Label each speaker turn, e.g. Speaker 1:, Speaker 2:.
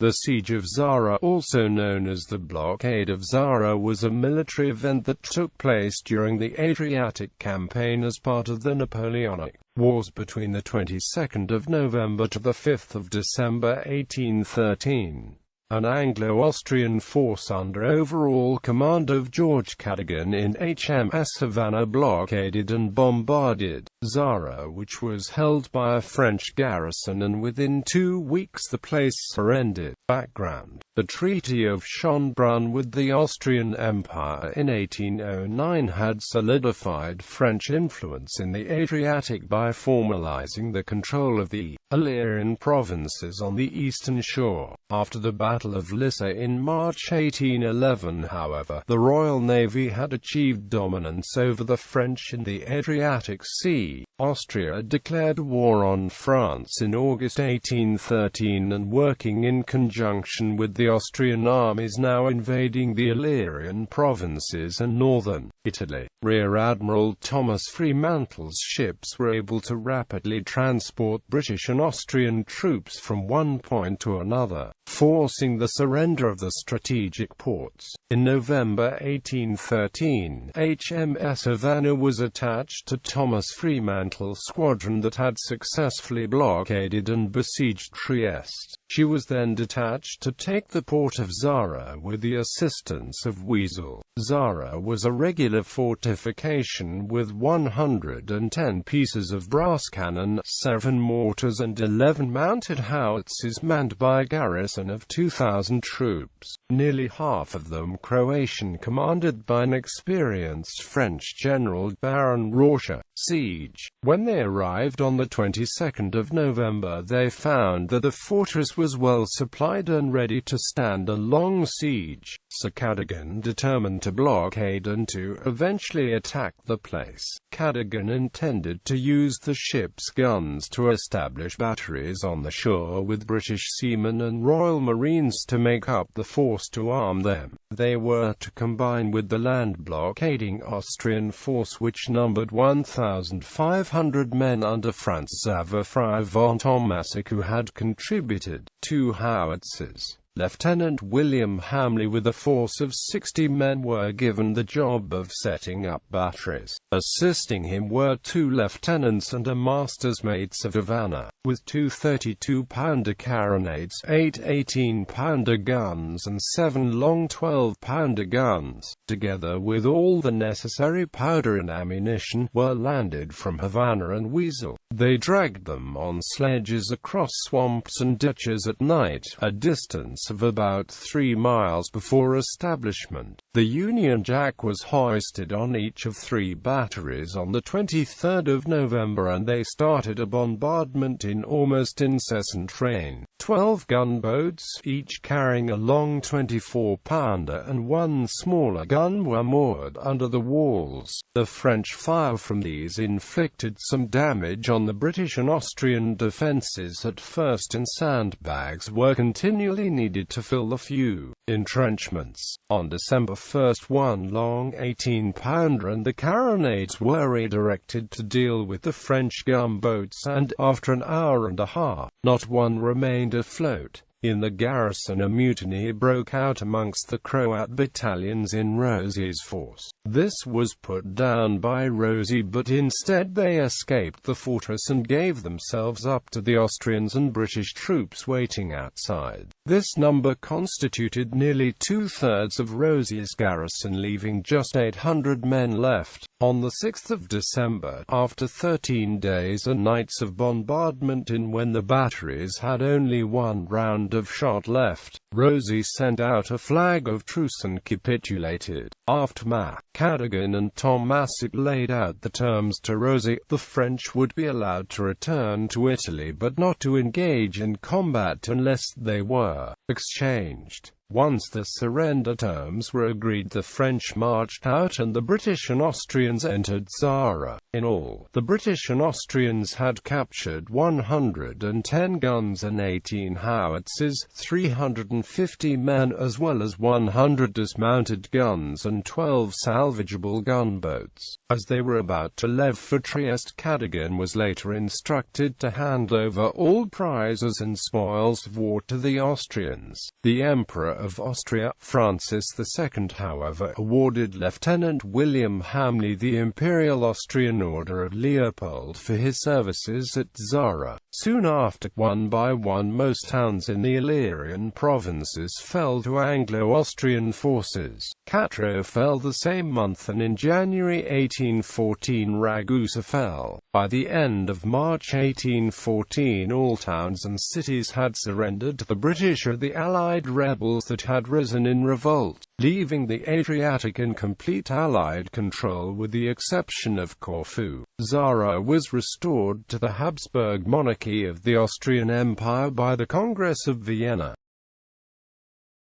Speaker 1: The Siege of Zara, also known as the Blockade of Zara, was a military event that took place during the Adriatic Campaign as part of the Napoleonic Wars between the 22nd of November to the 5th of December 1813. An Anglo-Austrian force under overall command of George Cadogan in HMS Havannah blockaded and bombarded Zara, which was held by a French garrison, and within 2 weeks the place surrendered. Background: the Treaty of Schönbrunn with the Austrian Empire in 1809 had solidified French influence in the Adriatic by formalizing the control of the Illyrian provinces on the eastern shore. After the Battle of Lissa in March 1811, however, the Royal Navy had achieved dominance over the French in the Adriatic Sea. Austria declared war on France in August 1813, and working in conjunction with the Austrian armies now invading the Illyrian provinces and northern Italy. Rear Admiral Thomas Fremantle's ships were able to rapidly transport British and Austrian troops from one point to another, forcing the surrender of the strategic ports. In November 1813, HMS Havannah was attached to Thomas Fremantle's squadron that had successfully blockaded and besieged Trieste. She was then detached to take the port of Zara with the assistance of Weasel. Zara was a regular fortification with 110 pieces of brass cannon, 7 mortars and 11 mounted howitzers, manned by a garrison of 2,000 troops, nearly half of them Croatian, commanded by an experienced French general, Baron Rorschach. Siege. When they arrived on the 22nd of November, they found that the fortress was well supplied and ready to stand a long siege. Sir Cadogan determined to blockade and to eventually attack the place. Cadogan intended to use the ship's guns to establish batteries on the shore with British seamen and Royal Marines to make up the force to arm them. They were to combine with the land blockading Austrian force, which numbered 1,500 men under Franz Xaver von Tomassek, who had contributed 2 howitzers. Lieutenant William Hamley with a force of 60 men were given the job of setting up batteries. Assisting him were 2 lieutenants and a master's mates of Havannah, with 2 32-pounder carronades, 8 18-pounder guns and 7 long 12-pounder guns, together with all the necessary powder and ammunition, were landed from Havannah and Weasel. They dragged them on sledges across swamps and ditches at night, a distance of about 3 miles before establishment. The Union Jack was hoisted on each of 3 batteries on the 23rd of November, and they started a bombardment in almost incessant rain. 12 gunboats, each carrying a long 24-pounder and 1 smaller gun, were moored under the walls. The French fire from these inflicted some damage on the British and Austrian defences at first, and sandbags were continually needed to fill the few entrenchments. On December 1st, 1 long 18-pounder and the carronades were redirected to deal with the French gunboats, and after an hour and a half, not one remained afloat. In the garrison, a mutiny broke out amongst the Croat battalions in Rosey's force. This was put down by Rosey, but instead they escaped the fortress and gave themselves up to the Austrians and British troops waiting outside. This number constituted nearly 2/3 of Rosey's garrison, leaving just 800 men left. On the 6th of December, after 13 days and nights of bombardment, and when the batteries had only 1 round of shot left, Rosey sent out a flag of truce and capitulated. Aftermath. Cadogan and Tomassek laid out the terms to Rosey. The French would be allowed to return to Italy, but not to engage in combat unless they were exchanged. Once the surrender terms were agreed, the French marched out and the British and Austrians entered Zara. In all, the British and Austrians had captured 110 guns and 18 howitzers, 350 men as well as 100 dismounted guns and 12 salvageable gunboats. As they were about to leave for Trieste, Cadogan was later instructed to hand over all prizes and spoils of war to the Austrians. The Emperor of Austria, Francis II, however, awarded Lieutenant William Hamley the Imperial Austrian Order of Leopold for his services at Zara. Soon after, one by one, most towns in the Illyrian provinces fell to Anglo-Austrian forces. Cattaro fell the same month, and in January 1814 Ragusa fell. By the end of March 1814 all towns and cities had surrendered to the British or the Allied rebels that had risen in revolt, leaving the Adriatic in complete Allied control with the exception of Corfu. Zara was restored to the Habsburg monarchy of the Austrian Empire by the Congress of Vienna.